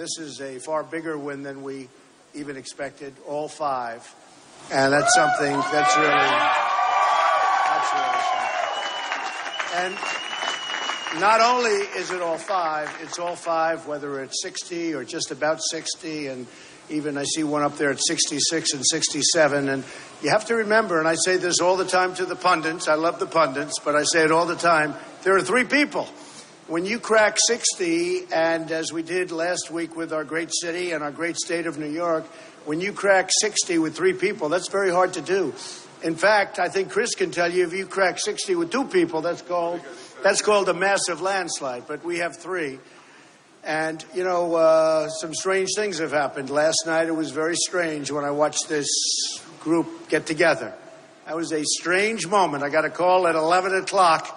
this is a far bigger win than we even expected, all five. And that's something that's really something. And not only is it all five, it's all five, whether it's 60 or just about 60, and even I see one up there at 66 and 67. And you have to remember, and I say this all the time to the pundits, I love the pundits, but I say it all the time, there are three people. When you crack 60, and as we did last week with our great city and our great state of New York, when you crack 60 with three people, that's very hard to do. In fact, I think Chris can tell you, if you crack 60 with two people, that's called a massive landslide. But we have three. And, you know, some strange things have happened. Last night it was very strange when I watched this group get together. That was a strange moment. I got a call at 11 o'clock,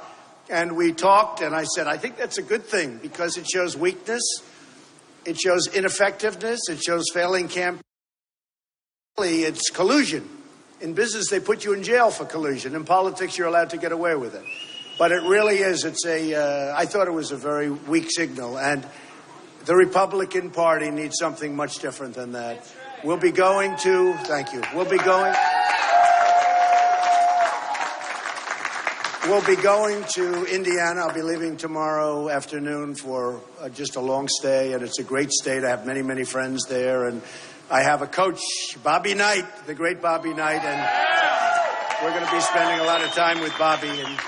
and we talked, and I said, I think that's a good thing because it shows weakness, it shows ineffectiveness, it shows failing campaigns. It's collusion. In business, they put you in jail for collusion. In politics, you're allowed to get away with it. But it really is. I thought it was a very weak signal. And the Republican Party needs something much different than that. We'll be going to, we'll be going to Indiana. I'll be leaving tomorrow afternoon for just a long stay, and it's a great state. I have many, many friends there, and I have a coach, Bobby Knight, the great Bobby Knight, and we're going to be spending a lot of time with Bobby, and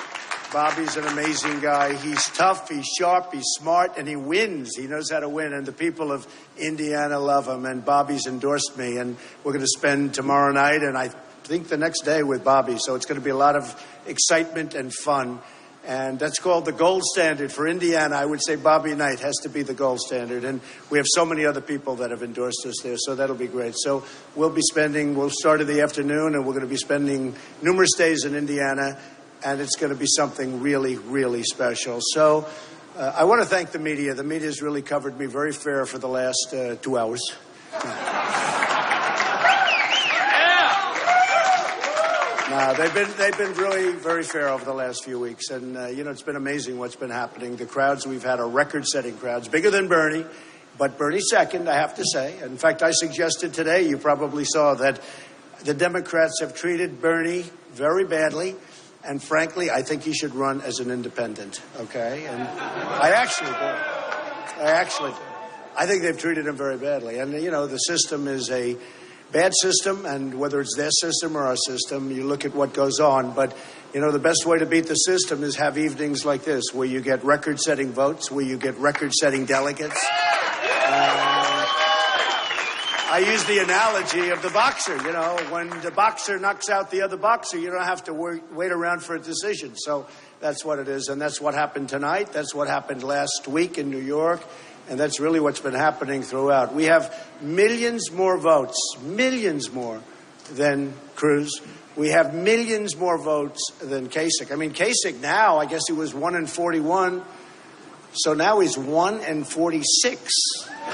Bobby's an amazing guy. He's tough, he's sharp, he's smart, and he wins. He knows how to win, and the people of Indiana love him, and Bobby's endorsed me, and we're going to spend tomorrow night, and I think the next day with Bobby, so it's going to be a lot of excitement and fun. And that's called the gold standard for Indiana. I would say Bobby Knight has to be the gold standard. And we have so many other people that have endorsed us there, so that'll be great. So we'll start in the afternoon, and we're going to be spending numerous days in Indiana, and it's going to be something really, really special. So I want to thank the media. The media has really covered me very fair for the last 2 hours. They've been really very fair over the last few weeks, and it's been amazing what's been happening. The crowds we've had are record-setting crowds, bigger than Bernie, but Bernie's second, I have to say. In fact, I suggested today, you probably saw that the Democrats have treated Bernie very badly, and frankly, I think he should run as an independent. Okay, and I actually do. I think they've treated him very badly, and the system is a bad system, and whether it's their system or our system, you look at what goes on. But, the best way to beat the system is have evenings like this, where you get record-setting votes, where you get record-setting delegates. I use the analogy of the boxer. When the boxer knocks out the other boxer, you don't have to wait around for a decision. So that's what it is, and that's what happened tonight. That's what happened last week in New York. And that's really what's been happening throughout. We have millions more votes, millions more than Cruz. We have millions more votes than Kasich. I mean, Kasich now, I guess he was 1 in 41. So now he's 1 in 46.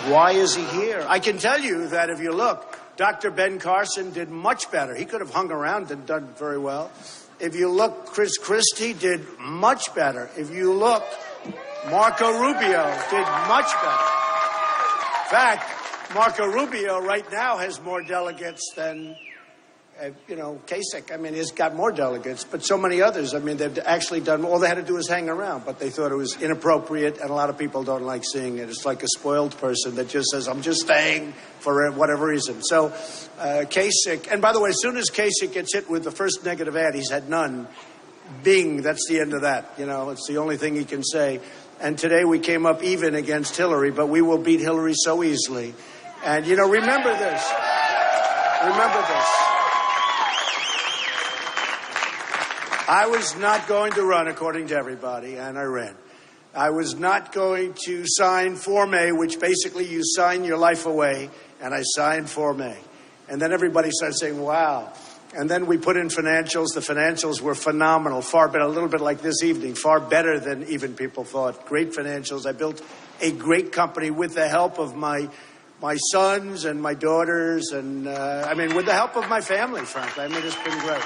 Why is he here? I can tell you that if you look, Dr. Ben Carson did much better. He could have hung around and done very well. If you look, Chris Christie did much better. If you look, Marco Rubio did much better. In fact, Marco Rubio right now has more delegates than, Kasich. I mean, he's got more delegates, but so many others. I mean, they've actually done, all they had to do was hang around, but they thought it was inappropriate, and a lot of people don't like seeing it. It's like a spoiled person that just says, I'm just staying for whatever reason. So Kasich, and by the way, as soon as Kasich gets hit with the first negative ad, he's had none. Bing, that's the end of that. It's the only thing he can say. And today we came up even against Hillary, but we will beat Hillary so easily. And, remember this. I was not going to run, according to everybody, and I ran. I was not going to sign Form A, which basically you sign your life away, and I signed Form A. And then everybody started saying, wow. And then we put in financials. The financials were phenomenal, far better, a little bit like this evening, far better than even people thought. Great financials. I built a great company with the help of my sons and my daughters, and with the help of my family, frankly. It's been great.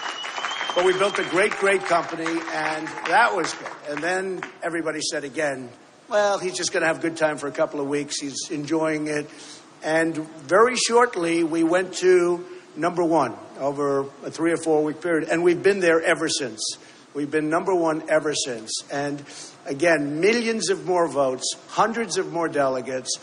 But we built a great, great company, and that was good. And then everybody said again, well, he's just going to have a good time for a couple of weeks. He's enjoying it. And very shortly, we went to #1 over a 3 or 4 week period. And we've been there ever since. We've been #1 ever since. And again, millions of more votes, hundreds of more delegates.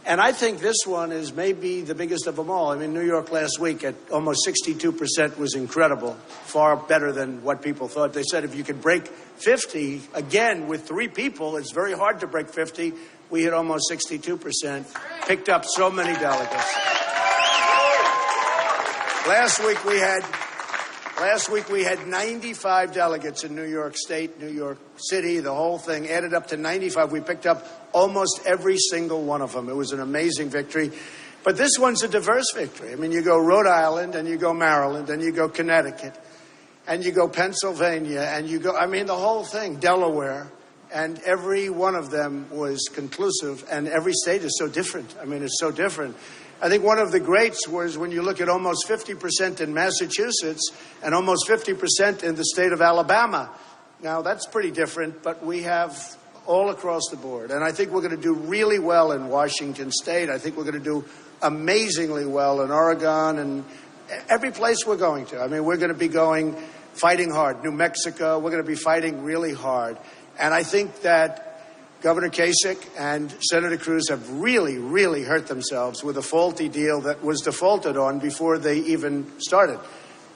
And I think this one is maybe the biggest of them all. I mean, New York last week at almost 62% was incredible, far better than what people thought. They said if you could break 50, again, with 3 people, it's very hard to break 50. We hit almost 62%, picked up so many delegates. Last week we had 95 delegates in New York State, New York City, the whole thing added up to 95. We picked up almost every single one of them. It was an amazing victory. But this one's a diverse victory. I mean, you go Rhode Island, and you go Maryland, and you go Connecticut, and you go Pennsylvania, and you go, I mean, the whole thing, Delaware. And every one of them was conclusive, and every state is so different. I mean, it's so different. I think one of the greats was when you look at almost 50% in Massachusetts and almost 50% in the state of Alabama. Now, that's pretty different, but we have all across the board. And I think we're going to do really well in Washington State. I think we're going to do amazingly well in Oregon and every place we're going to. I mean, we're going to be fighting hard. New Mexico, we're going to be fighting really hard. And I think that Governor Kasich and Senator Cruz have really, really hurt themselves with a faulty deal that was defaulted on before they even started.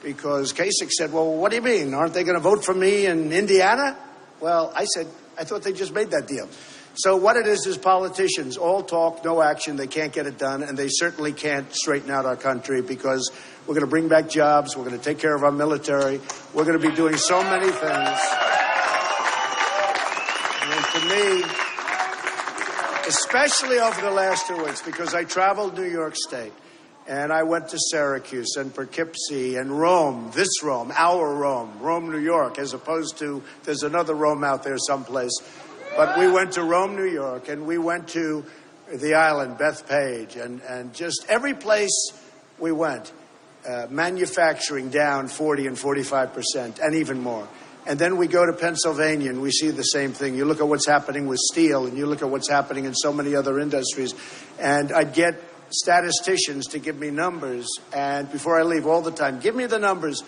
Because Kasich said, well, what do you mean? Aren't they going to vote for me in Indiana? Well, I said, I thought they just made that deal. So what it is politicians all talk, no action. They can't get it done, and they certainly can't straighten out our country because we're going to bring back jobs. We're going to take care of our military. We're going to be doing so many things. And to me, especially over the last 2 weeks, because I traveled New York State, and I went to Syracuse and Poughkeepsie and Rome, this Rome, our Rome, New York, as opposed to there's another Rome out there someplace. But we went to Rome, New York, and we went to the island, Bethpage, and just every place we went, manufacturing down 40 and 45% and even more. And then we go to Pennsylvania and we see the same thing. You look at what's happening with steel and you look at what's happening in so many other industries. And I'd get statisticians to give me numbers. And before I leave all the time, give me the numbers.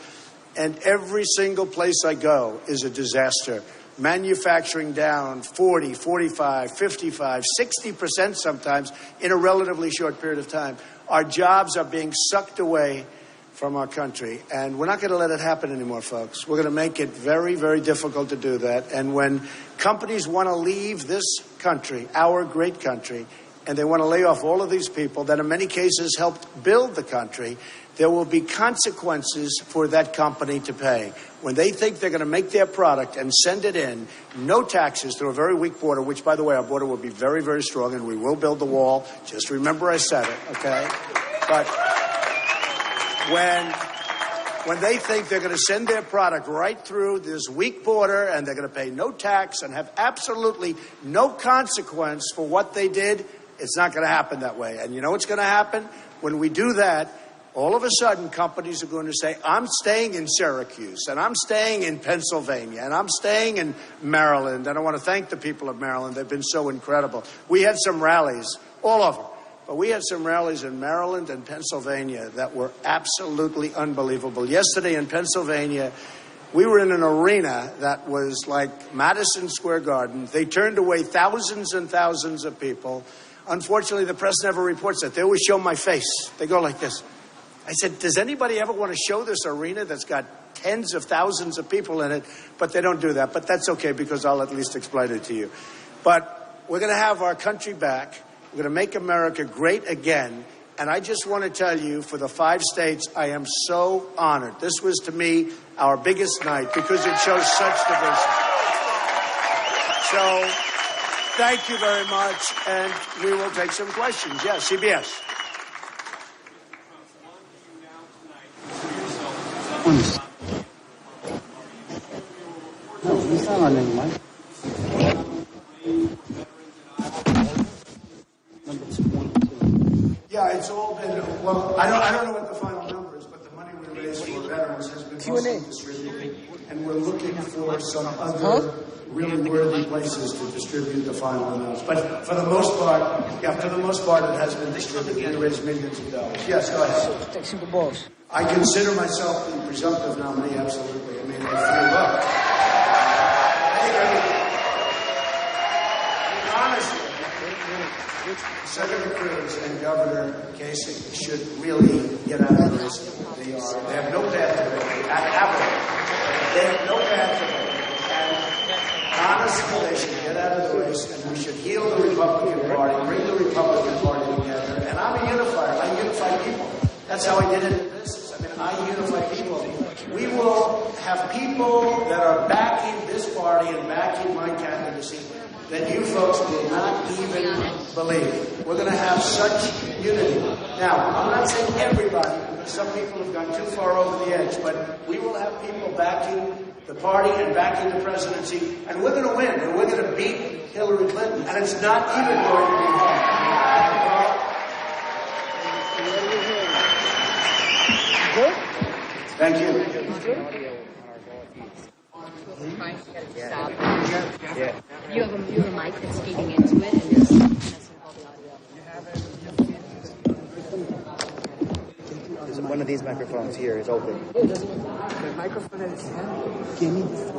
And every single place I go is a disaster. Manufacturing down 40, 45, 55, 60% sometimes in a relatively short period of time. Our jobs are being sucked away from our country. And we're not going to let it happen anymore, folks. We're going to make it very, very difficult to do that. And when companies want to leave this country, our great country, and they want to lay off all of these people that in many cases helped build the country, there will be consequences for that company to pay. When they think they're going to make their product and send it in, no taxes through a very weak border, which, by the way, our border will be very, very strong, and we will build the wall. Just remember I said it, okay? But when they think they're going to send their product right through this weak border and they're going to pay no tax and have absolutely no consequence for what they did, it's not going to happen that way. And you know what's going to happen? When we do that, all of a sudden companies are going to say, I'm staying in Syracuse, and I'm staying in Pennsylvania, and I'm staying in Maryland. And I want to thank the people of Maryland. They've been so incredible. We had some rallies all over. But we had some rallies in Maryland and Pennsylvania that were absolutely unbelievable. Yesterday in Pennsylvania, we were in an arena that was like Madison Square Garden. They turned away thousands and thousands of people. Unfortunately, the press never reports that. They always show my face. They go like this. I said, does anybody ever want to show this arena that's got tens of thousands of people in it? But they don't do that. But that's okay because I'll at least explain it to you. But we're going to have our country back. We're going to make America great again. And I just want to tell you, for the 5 states, I am so honored. This was, to me, our biggest night because it shows such diversity. So, thank you very much. And we will take some questions. Yes, CBS. No, he's not on any mic. Yeah, it's all been, well, I don't know what the final number is, but the money we raised for veterans has been mostly distributed. and we're looking for some other really worthy places to distribute the final amounts. But for the most part, it has been distributed. We raised millions of dollars. Yes, go ahead. Take Super Bowls. I consider myself the presumptive nominee, absolutely. I mean, I feel well. Honestly, Senator Cruz and Governor Kasich should really get out of this. They have no path to victory. They have no path to victory. Honestly, they should get out of the race, and we should heal the Republican Party, bring the Republican Party together. And I'm a unifier. I unify people. That's how I did it in business. I mean, I unify people. We will have people that are backing this party and backing my candidacy that you folks will not even believe. We're going to have such unity. Now, I'm not saying everybody, because some people have gone too far over the edge, but we will have people backing the party and backing the presidency, and we're going to win, and we're going to beat Hillary Clinton, and it's not even going to be hard. Thank you. Yeah. You have a mic that's feeding into it, and there's messing all the audio. One of these microphones here is open. The microphone in his hand. Give me this.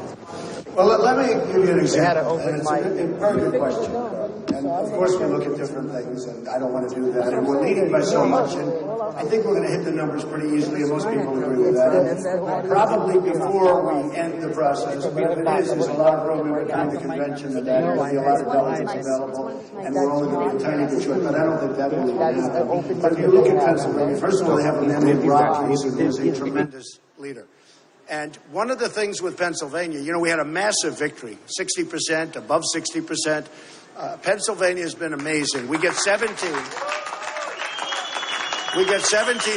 Well, let me give you an example. Open It's a very good question. And of course, we look at different things, and I don't want to do that. And we're leading by so much, and I think we're going to hit the numbers pretty easily, and most people agree with that. And probably before we end the process, what it is a lot of room in between the convention and that. There'll be a lot of delegates available, and we're only going to be a tiny bit short, but I don't think that really will happen. But if you look at Pennsylvania, first of all, they have a man named Brock Reese, who is a tremendous leader. And one of the things with Pennsylvania, you know, we had a massive victory, 60%, above 60%. Pennsylvania has been amazing. We get 17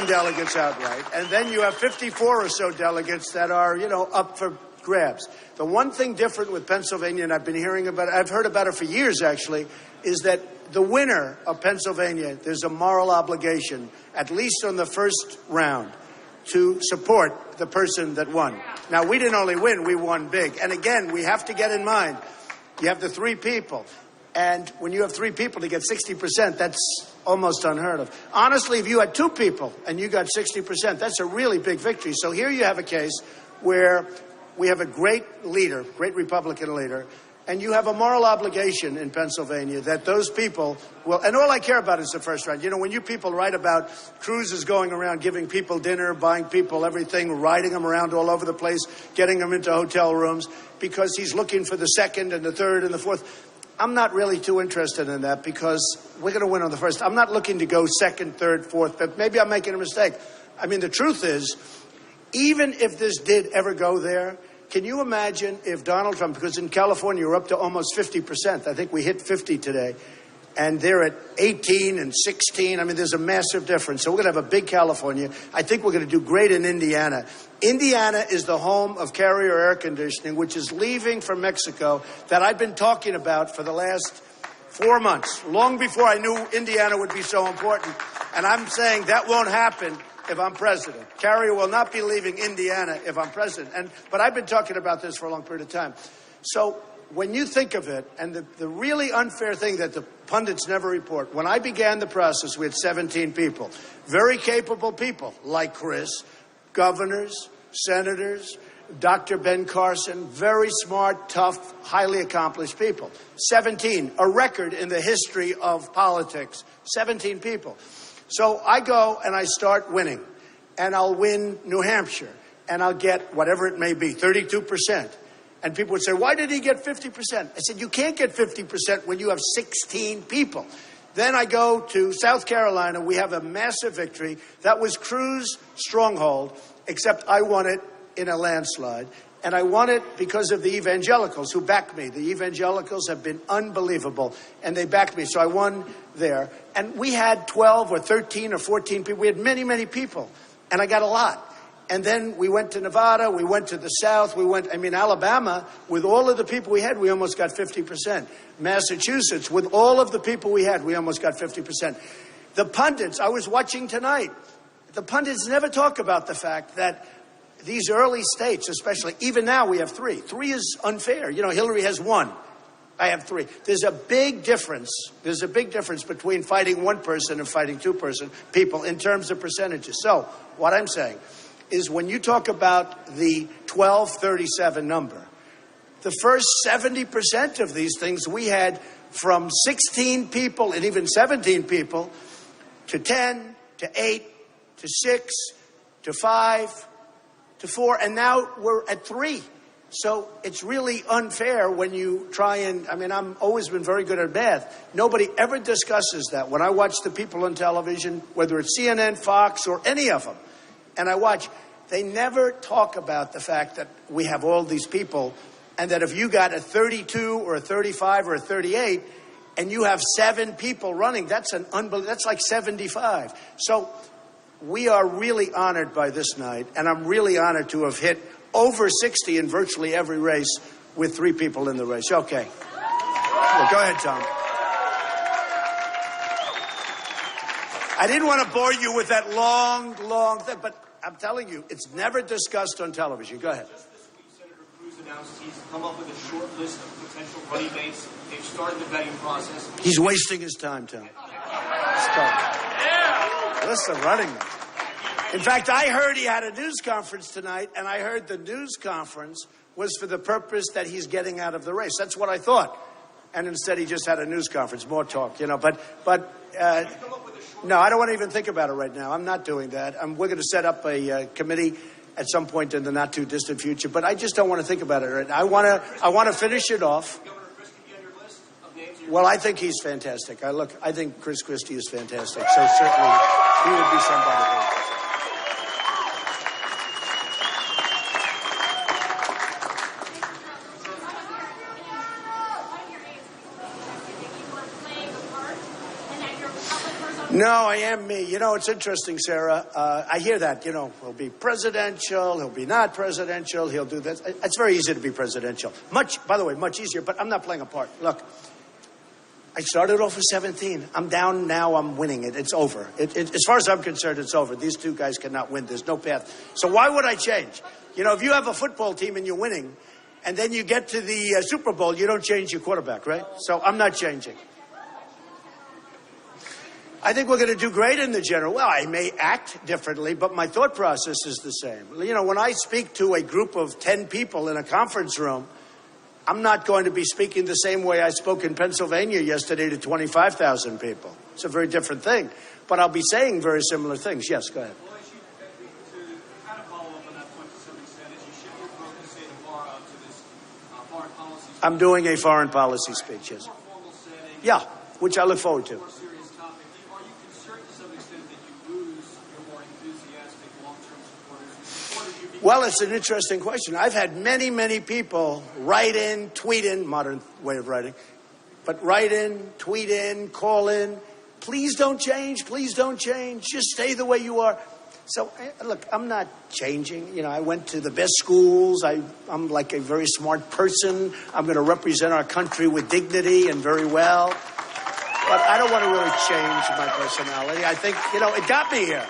delegates outright, and then you have 54 or so delegates that are, you know, up for grabs. The one thing different with Pennsylvania, and I've been hearing about it, I've heard about it for years actually, is that the winner of Pennsylvania, there's a moral obligation, at least on the first round, to support the person that won. Now, we didn't only win, we won big. And again, we have to get in mind, you have the three people. And when you have three people to get 60%, that's almost unheard of. Honestly, if you had two people and you got 60%, that's a really big victory. So here you have a case where we have a great leader, great Republican leader, and you have a moral obligation in Pennsylvania that those people will, and all I care about is the first round. You know, when you people write about Cruz is going around giving people dinner, buying people everything, riding them around all over the place, getting them into hotel rooms, because he's looking for the second and the third and the fourth. I'm not really too interested in that because we're going to win on the first. I'm not looking to go second, third, fourth, but maybe I'm making a mistake. I mean, the truth is, even if this did ever go there, can you imagine if Donald Trump, because in California we're up to almost 50%, I think we hit 50 today, and they're at 18 and 16. I mean, there's a massive difference. So we're going to have a big California. I think we're going to do great in Indiana. Indiana is the home of Carrier Air Conditioning, which is leaving from Mexico, that I've been talking about for the last 4 months, long before I knew Indiana would be so important. And I'm saying that won't happen if I'm president. Carrier will not be leaving Indiana if I'm president. But I've been talking about this for a long period of time. So when you think of it, and the really unfair thing that the pundits never report, when I began the process, we had 17 people, very capable people like Chris, governors, senators, Dr. Ben Carson, very smart, tough, highly accomplished people. 17, a record in the history of politics, 17 people. So I go and I start winning, and I'll win New Hampshire, and I'll get whatever it may be, 32%. And people would say, why did he get 50%? I said, you can't get 50% when you have 16 people. Then I go to South Carolina. We have a massive victory. That was Cruz's stronghold, except I won it in a landslide. And I won it because of the evangelicals who backed me. The evangelicals have been unbelievable, and they backed me. So I won there. And we had 12 or 13 or 14 people. We had many, many people, and I got a lot. And then we went to Nevada, we went to the South, Alabama, with all of the people we had, we almost got 50%. Massachusetts, with all of the people we had, we almost got 50%. The pundits, I was watching tonight, the pundits never talk about the fact that these early states, especially, even now we have 3. 3 is unfair. You know, Hillary has 1. I have 3. There's a big difference. There's a big difference between fighting 1 person and fighting 2 people in terms of percentages. So what I'm saying is when you talk about the 1237 number, the first 70% of these things we had from 16 people and even 17 people to 10 to 8 to 6 to 5 to 4, and now we're at 3. So it's really unfair when you try and, I mean, I've always been very good at math. Nobody ever discusses that. When I watch the people on television, whether it's CNN, Fox, or any of them, and I watch, they never talk about the fact that we have all these people, and that if you got a 32 or a 35 or a 38, and you have 7 people running, that's that's like 75. So we are really honored by this night, and I'm really honored to have hit over 60 in virtually every race with 3 people in the race. Okay. Well, go ahead, Tom. I didn't want to bore you with that long thing, but I'm telling you, it's never discussed on television. Go ahead. Just this week, Senator Cruz announced he's come up with a short list of potential running mates. They've started the vetting process. He's wasting his time, Tom. Stop. List of running mates. In fact, I heard he had a news conference tonight, and I heard the news conference was for the purpose that he's getting out of the race. That's what I thought. And instead, he just had a news conference, more talk, you know. But no, I don't want to even think about it right now. I'm not doing that. We're going to set up a committee at some point in the not too distant future. But I just don't want to think about it right now. I want to finish it off. Governor Christie be on your list of names? Well, I think he's fantastic. I think Chris Christie is fantastic. So certainly, he would be somebody. No, I am me. You know, it's interesting, Sarah. I hear that, you know, he'll be presidential, he'll be not presidential, he'll do this. It's very easy to be presidential. By the way, much easier, but I'm not playing a part. Look, I started off with 17. I'm down now, I'm winning it. It's over. As far as I'm concerned, it's over. These 2 guys cannot win. There's no path. So why would I change? You know, if you have a football team and you're winning, and then you get to the Super Bowl, you don't change your quarterback, right? So I'm not changing. I think we're going to do great in the general. Well, I may act differently, but my thought process is the same. You know, when I speak to a group of 10 people in a conference room, I'm not going to be speaking the same way I spoke in Pennsylvania yesterday to 25,000 people. It's a very different thing. But I'll be saying very similar things. Yes, go ahead. Well, as to kind of follow up on that point to some extent, as you shift your focus, say, to this foreign policy speech. I'm doing a foreign policy speech, yes. More formal setting. Yeah, which I look forward to. More serious topic. Are you concerned to some extent that you lose your more enthusiastic long-term supporters? Well, it's an interesting question. I've had many people write in, tweet in, modern way of writing, but write in, tweet in, call in, please don't change, just stay the way you are. So, look, I'm not changing. You know, I went to the best schools. I'm like a very smart person. I'm going to represent our country with dignity and very well. But I don't want to really change my personality. I think, you know, it got me here.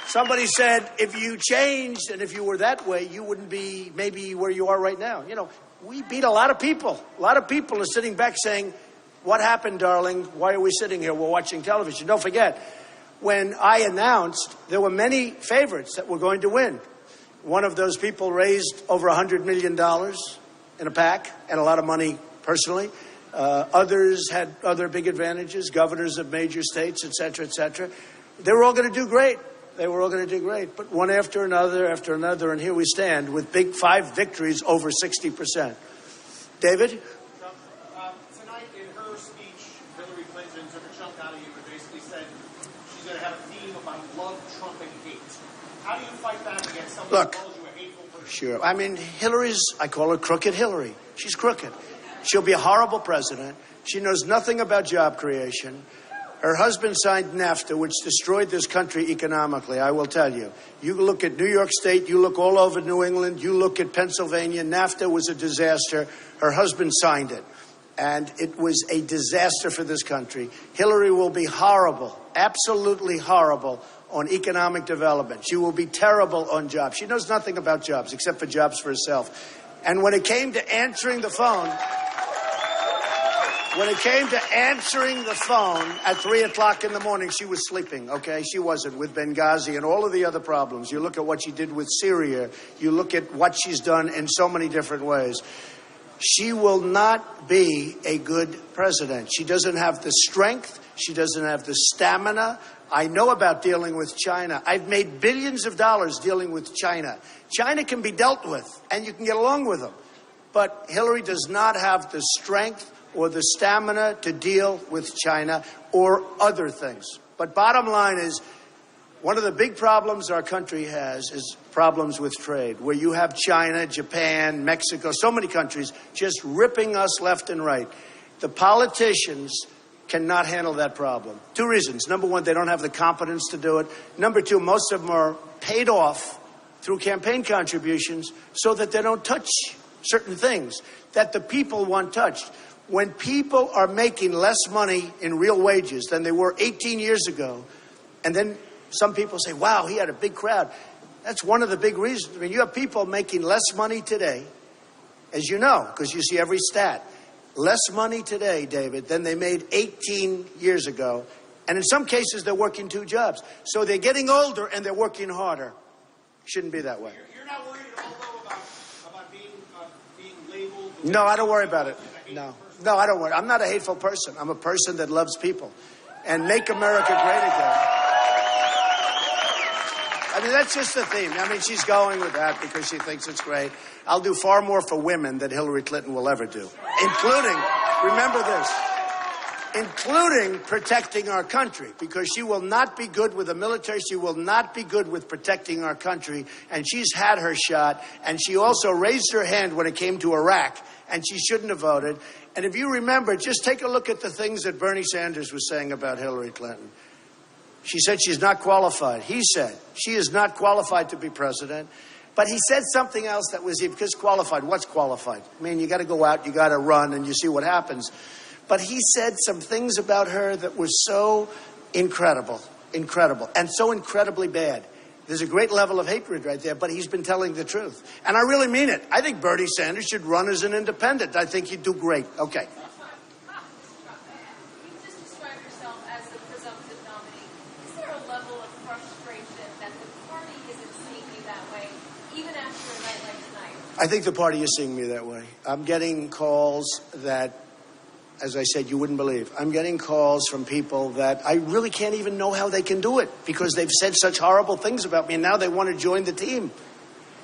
Somebody said, if you changed and if you were that way, you wouldn't be maybe where you are right now. You know, we beat a lot of people. A lot of people are sitting back saying, what happened, darling? Why are we sitting here? We're watching television. Don't forget, when I announced, there were many favorites that were going to win. One of those people raised over $100 million in a PAC and a lot of money personally. Others had other big advantages, governors of major states, et cetera, et cetera. They were all going to do great. But one after another, and here we stand with big 5 victories over 60%. David? Tonight in her speech, Hillary Clinton took a chunk out of you and basically said she's going to have a theme of I love Trump and hate. How do you fight back against someone who calls you a hateful person? Sure. I mean, I call her Crooked Hillary. She's crooked. She'll be a horrible president. She knows nothing about job creation. Her husband signed NAFTA, which destroyed this country economically, I will tell you. You look at New York State, you look all over New England, you look at Pennsylvania, NAFTA was a disaster. Her husband signed it. And it was a disaster for this country. Hillary will be horrible, absolutely horrible on economic development. She will be terrible on jobs. She knows nothing about jobs except for jobs for herself. And when it came to answering the phone, at 3 o'clock in the morning, she was sleeping, okay? She wasn't, with Benghazi and all of the other problems. You look at what she did with Syria. You look at what she's done in so many different ways. She will not be a good president. She doesn't have the strength. She doesn't have the stamina. I know about dealing with China. I've made billions of dollars dealing with China. China can be dealt with, and you can get along with them. But Hillary does not have the strength or the stamina to deal with China or other things. But bottom line is, one of the big problems our country has is problems with trade, where you have China, Japan, Mexico, so many countries just ripping us left and right. The politicians cannot handle that problem. Two reasons. Number one, they don't have the competence to do it. Number two, most of them are paid off through campaign contributions so that they don't touch certain things that the people want touched. When people are making less money in real wages than they were 18 years ago, and then some people say, wow, he had a big crowd. That's one of the big reasons. I mean, you have people making less money today, as you know, because you see every stat. Less money today, David, than they made 18 years ago. And in some cases, they're working two jobs. So they're getting older and they're working harder. Shouldn't be that way. You're not worried at all, though, about being labeled? No, I don't worry about it. No, I don't worry. I'm not a hateful person. I'm a person that loves people. And make America great again. I mean, that's just the theme. I mean, she's going with that because she thinks it's great. I'll do far more for women than Hillary Clinton will ever do, including, remember this, including protecting our country, because she will not be good with the military. She will not be good with protecting our country. And she's had her shot. And she also raised her hand when it came to Iraq, and she shouldn't have voted. And if you remember, just take a look at the things that Bernie Sanders was saying about Hillary Clinton. She said she's not qualified. He said she is not qualified to be president. But he said something else that was, because qualified, what's qualified? I mean, you got to go out, you got to run, and you see what happens. But he said some things about her that were so incredible, and so incredibly bad. There's a great level of hatred right there, but he's been telling the truth. And I really mean it. I think Bernie Sanders should run as an independent. I think he'd do great. Okay. You just described yourself as the presumptive nominee. Is there a level of frustration that the party isn't seeing you that way, even after a night like tonight? I think the party is seeing me that way. I'm getting calls that, as I said, you wouldn't believe. I'm getting calls from people that I really can't even know how they can do it because they've said such horrible things about me, and now they want to join the team.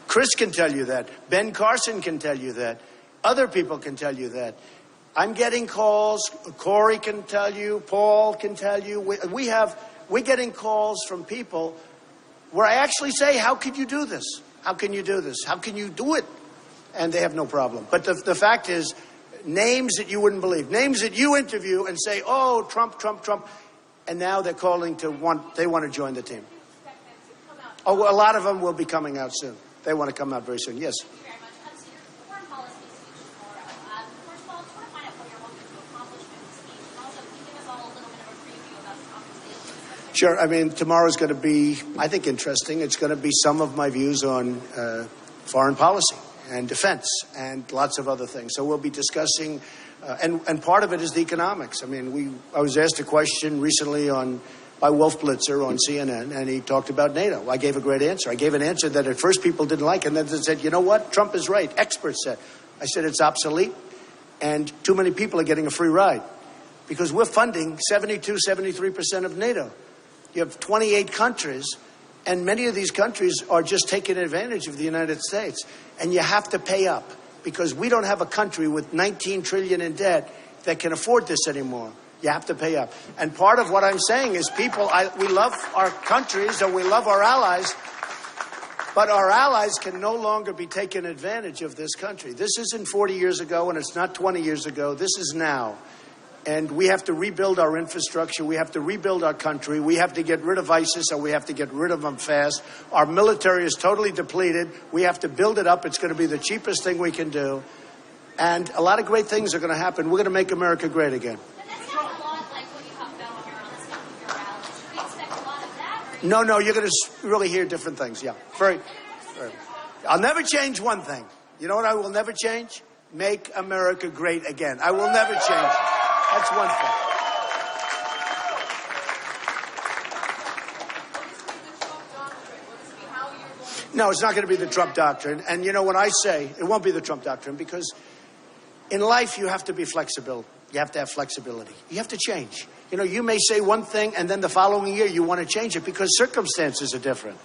Chris can tell you that. Ben Carson can tell you that. Other people can tell you that. I'm getting calls. Corey can tell you. Paul can tell you. We're getting calls from people where I actually say, how could you do this? How can you do this? How can you do it? And they have no problem. But the fact is, names that you wouldn't believe, names that you interview and say, oh, Trump, Trump, Trump, and now they're calling they want to join the team. Oh, a lot of them will be coming out soon. They want to come out very soon, yes. Thank you very much. So your foreign policy speech tomorrow. First of all, I just want to find out what you're hoping to accomplish with the speech. And also, can you give us all a little bit of a preview about the conversation? Sure. I mean, tomorrow's going to be, I think, interesting. It's going to be some of my views on foreign policy and defense and lots of other things. So we'll be discussing, and part of it is the economics. I mean, I was asked a question recently by Wolf Blitzer on CNN, and he talked about NATO. I gave a great answer. I gave an answer that at first people didn't like, and then they said, you know what? Trump is right. Experts said. I said it's obsolete, and too many people are getting a free ride because we're funding 73% of NATO. You have 28 countries, and many of these countries are just taking advantage of the United States. And you have to pay up because we don't have a country with $19 trillion in debt that can afford this anymore. You have to pay up. And part of what I'm saying is we love our countries and we love our allies, but our allies can no longer be taking advantage of this country. This isn't 40 years ago and it's not 20 years ago. This is now. And we have to rebuild our infrastructure. We have to rebuild our country. We have to get rid of ISIS, or we have to get rid of them fast. Our military is totally depleted. We have to build it up. It's going to be the cheapest thing we can do. And a lot of great things are going to happen. We're going to make America great again. But that sounds a lot like what you talked about when you're on the stuff with your rally. Should we expect a lot of that? Or No, you're going to really hear different things. Yeah, very. I'll never change one thing. You know what I will never change? Make America great again. I will never change. That's one thing. No, it's not going to be the Trump doctrine. And you know what I say? It won't be the Trump doctrine because in life you have to be flexible. You have to have flexibility. You have to change. You know, you may say one thing and then the following year you want to change it because circumstances are different.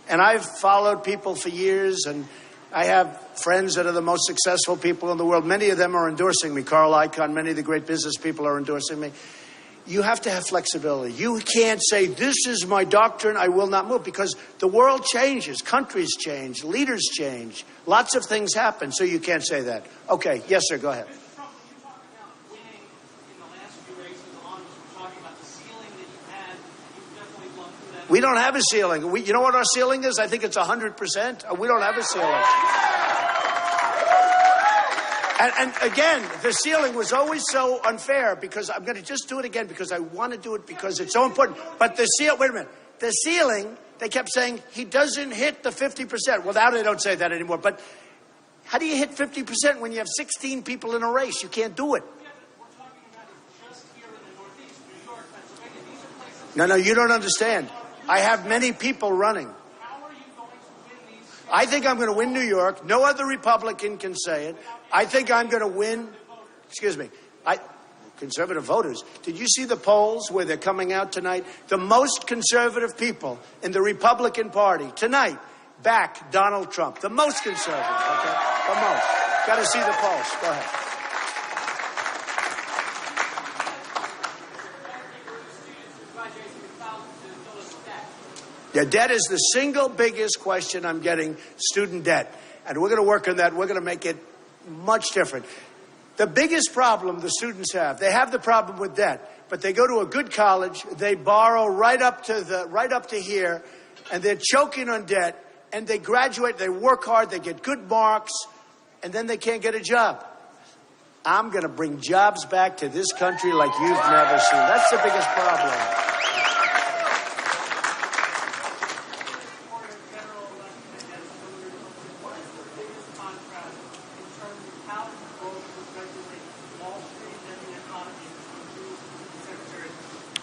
And I've followed people for years, and I have friends that are the most successful people in the world. Many of them are endorsing me. Carl Icahn, many of the great business people are endorsing me. You have to have flexibility. You can't say, this is my doctrine, I will not move, because the world changes, countries change, leaders change, lots of things happen, so you can't say that. Okay, yes, sir, go ahead. Mr. Trump, when you talk about winning in the last few races on, we're talking about the ceiling that you had, you've definitely blown through that. We don't have a ceiling. You know what our ceiling is? I think it's 100%. We don't have a ceiling. And again, the ceiling was always so unfair because I'm going to just do it again because I want to do it because it's so important. But the wait a minute. The ceiling, they kept saying he doesn't hit the 50%. Well, now they don't say that anymore. But how do you hit 50% when you have 16 people in a race? You can't do it. We're talking about it just here in the Northeast, New York, Pennsylvania. These are places. No, you don't understand. I have many people running. How are you going to win these? I think I'm going to win New York. No other Republican can say it. I think I'm going to win. Excuse me. Conservative voters. Did you see the polls where they're coming out tonight? The most conservative people in the Republican Party tonight back Donald Trump. The most conservative. Okay, the most. Got to see the polls. Go ahead. Yeah, debt is the single biggest question I'm getting, student debt. And we're going to work on that. We're going to make it much different. The biggest problem the students have, they have the problem with debt, but they go to a good college, they borrow right up to here, and they're choking on debt, and they graduate, they work hard, they get good marks, and then they can't get a job. I'm going to bring jobs back to this country like you've never seen. That's the biggest problem.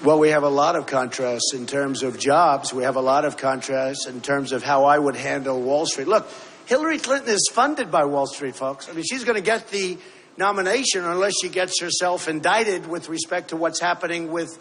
Well, we have a lot of contrasts in terms of jobs. We have a lot of contrasts in terms of how I would handle Wall Street. Look, Hillary Clinton is funded by Wall Street, folks. I mean, she's going to get the nomination unless she gets herself indicted with respect to what's happening with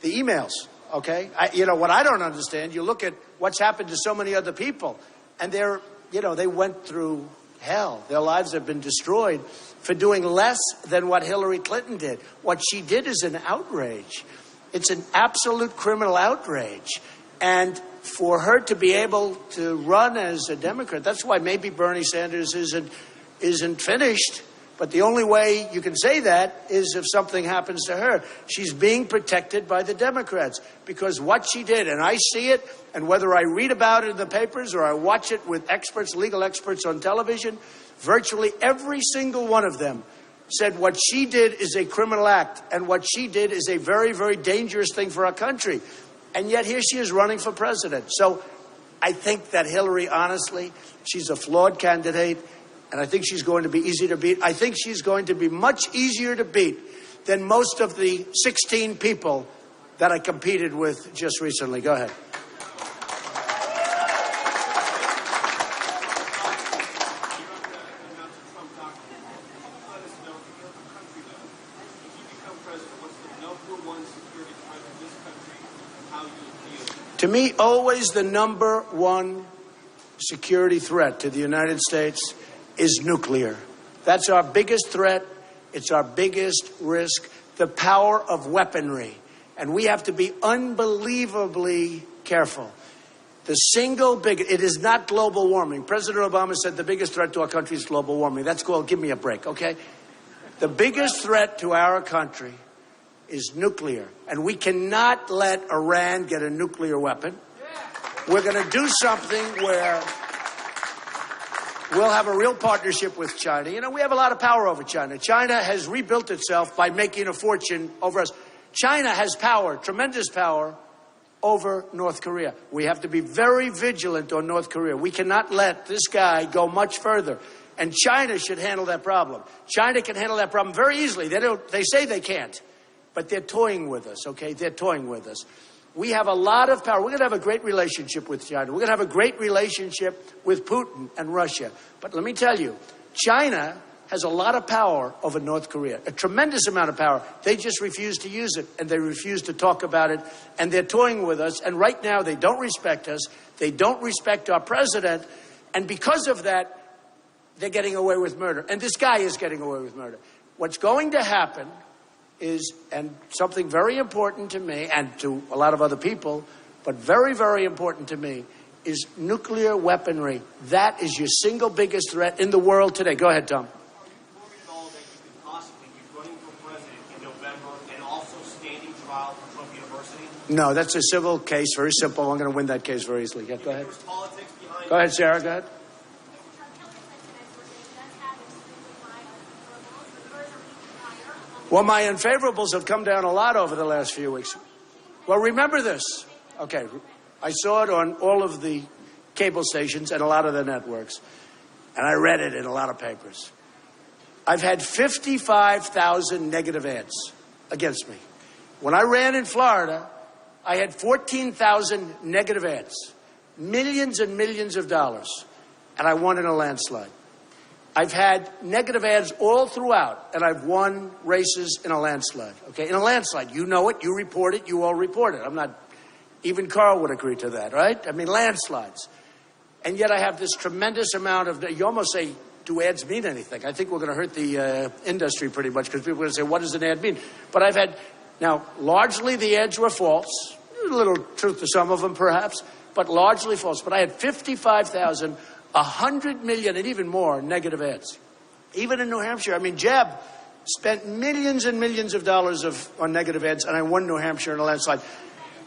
the emails, okay? What I don't understand, you look at what's happened to so many other people, and they went through hell. Their lives have been destroyed for doing less than what Hillary Clinton did. What she did is an outrage. It's an absolute criminal outrage. And for her to be able to run as a Democrat, that's why maybe Bernie Sanders isn't finished. But the only way you can say that is if something happens to her. She's being protected by the Democrats because what she did, and I see it, and whether I read about it in the papers or I watch it with experts, legal experts on television, virtually every single one of them said what she did is a criminal act, and what she did is a very, very dangerous thing for our country. And yet here she is running for president. So I think that Hillary, honestly, she's a flawed candidate, and I think she's going to be easy to beat. I think she's going to be much easier to beat than most of the 16 people that I competed with just recently. Go ahead. To me, always the number one security threat to the United States is nuclear. That's our biggest threat. It's our biggest risk, the power of weaponry. And we have to be unbelievably careful. The single biggest, it is not global warming. President Obama said the biggest threat to our country is global warming. That's called give me a break, okay? The biggest threat to our country is nuclear. And we cannot let Iran get a nuclear weapon. We're going to do something where we'll have a real partnership with China. You know, we have a lot of power over China. China has rebuilt itself by making a fortune over us. China has power, tremendous power, over North Korea. We have to be very vigilant on North Korea. We cannot let this guy go much further. And China should handle that problem. China can handle that problem very easily. They say they can't, but they're toying with us, okay? They're toying with us. We have a lot of power. We're going to have a great relationship with China. We're going to have a great relationship with Putin and Russia. But let me tell you, China has a lot of power over North Korea, a tremendous amount of power. They just refuse to use it, and they refuse to talk about it, and they're toying with us. And right now, they don't respect us. They don't respect our president. And because of that, they're getting away with murder. And this guy is getting away with murder. What's going to happen is, and something very important to me and to a lot of other people, but very, very important to me, is nuclear weaponry. That is your single biggest threat in the world today. Go ahead, Tom. No, that's a civil case, very simple. I'm going to win that case very easily. Yeah, go ahead. Go ahead, Sarah, go ahead. Well, my unfavorables have come down a lot over the last few weeks. Well, remember this. Okay, I saw it on all of the cable stations and a lot of the networks, and I read it in a lot of papers. I've had 55,000 negative ads against me. When I ran in Florida, I had 14,000 negative ads, millions and millions of dollars, and I won in a landslide. I've had negative ads all throughout, and I've won races in a landslide, okay? In a landslide. You know it, you report it, you all report it. I'm not, even Carl would agree to that, right? I mean, landslides. And yet I have this tremendous amount of, you almost say, do ads mean anything? I think we're going to hurt the industry pretty much, because people are going to say, what does an ad mean? But I've had, now, largely the ads were false. A little truth to some of them, perhaps, but largely false. But I had 55,000, 100 million, and even more negative ads. Even in New Hampshire. I mean, Jeb spent millions and millions of dollars on negative ads, and I won New Hampshire in a landslide.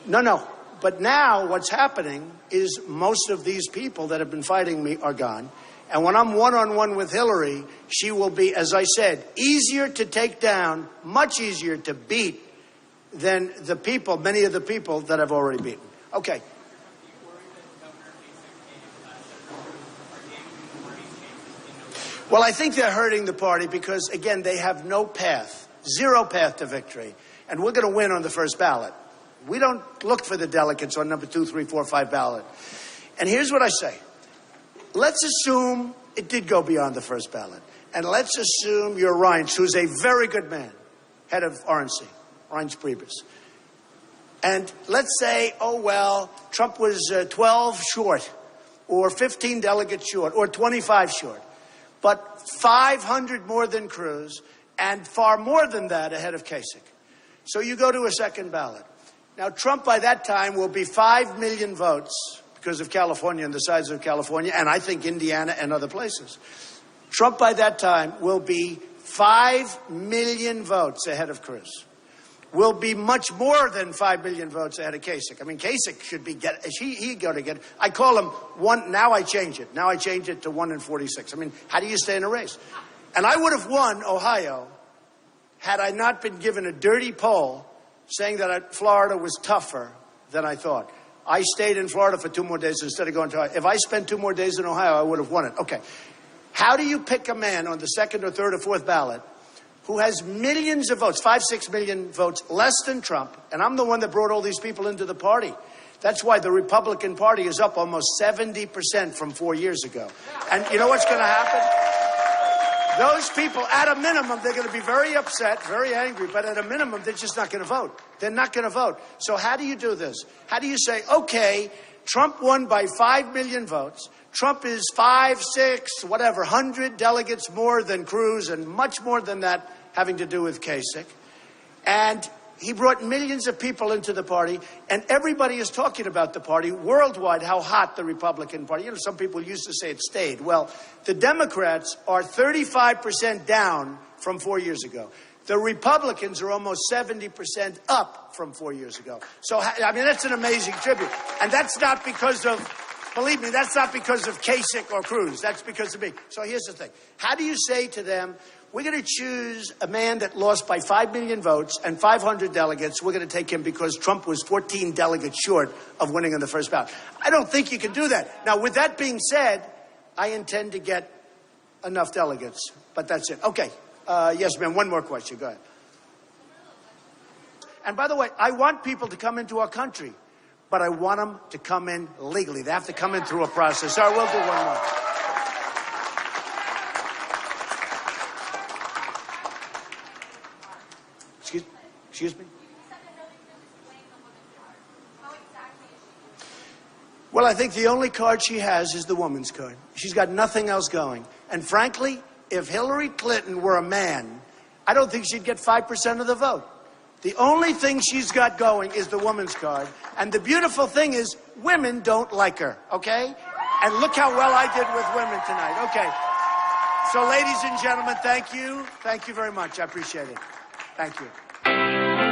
No. But now what's happening is most of these people that have been fighting me are gone. And when I'm one-on-one with Hillary, she will be, as I said, easier to take down, much easier to beat than the people, many of the people that I've already beaten. Okay. Well, I think they're hurting the party because, again, they have no path, zero path to victory. And we're going to win on the first ballot. We don't look for the delegates on number 2, 3, 4, 5 ballot. And here's what I say. Let's assume it did go beyond the first ballot. And let's assume you're Reince, who's a very good man, head of RNC. Reince Priebus. And let's say, oh, well, Trump was 12 short, or 15 delegates short, or 25 short, but 500 more than Cruz, and far more than that ahead of Kasich. So you go to a second ballot. Now, Trump by that time will be 5 million votes because of California and the size of California, and I think Indiana and other places. Trump by that time will be 5 million votes ahead of Cruz. Will be much more than 5 million votes ahead of Kasich. I mean, Kasich should be he'd go to get. I call him one. Now I change it. Now I change it to 1 in 46. I mean, how do you stay in a race? And I would have won Ohio had I not been given a dirty poll saying that Florida was tougher than I thought. I stayed in Florida for 2 more days instead of going to Ohio. If I spent 2 more days in Ohio, I would have won it. Okay. How do you pick a man on the second or third or fourth ballot who has millions of votes, 5, 6 million votes, less than Trump, and I'm the one that brought all these people into the party. That's why the Republican Party is up almost 70% from 4 years ago. And you know what's going to happen? Those people, at a minimum, they're going to be very upset, very angry, but at a minimum, they're just not going to vote. They're not going to vote. So how do you do this? How do you say, okay, Trump won by 5 million votes. Trump is 5, 6, whatever, 100 delegates more than Cruz and much more than that having to do with Kasich. And he brought millions of people into the party, and everybody is talking about the party worldwide, how hot the Republican Party. You know, some people used to say it stayed. Well, the Democrats are 35% down from 4 years ago. The Republicans are almost 70% up from 4 years ago. So, I mean, that's an amazing tribute. And that's not because of Believe me, that's not because of Kasich or Cruz. That's because of me. So here's the thing. How do you say to them, we're going to choose a man that lost by 5 million votes and 500 delegates. We're going to take him because Trump was 14 delegates short of winning in the first ballot. I don't think you can do that. Now, with that being said, I intend to get enough delegates. But that's it. Okay. Yes, ma'am. One more question. Go ahead. And by the way, I want people to come into our country, but I want them to come in legally. They have to come in through a process. So I will do one more. Excuse me? Well, I think the only card she has is the woman's card. She's got nothing else going. And frankly, if Hillary Clinton were a man, I don't think she'd get 5% of the vote. The only thing she's got going is the woman's card. And the beautiful thing is, women don't like her, okay? And look how well I did with women tonight. Okay. So, ladies and gentlemen, thank you. Thank you very much. I appreciate it. Thank you.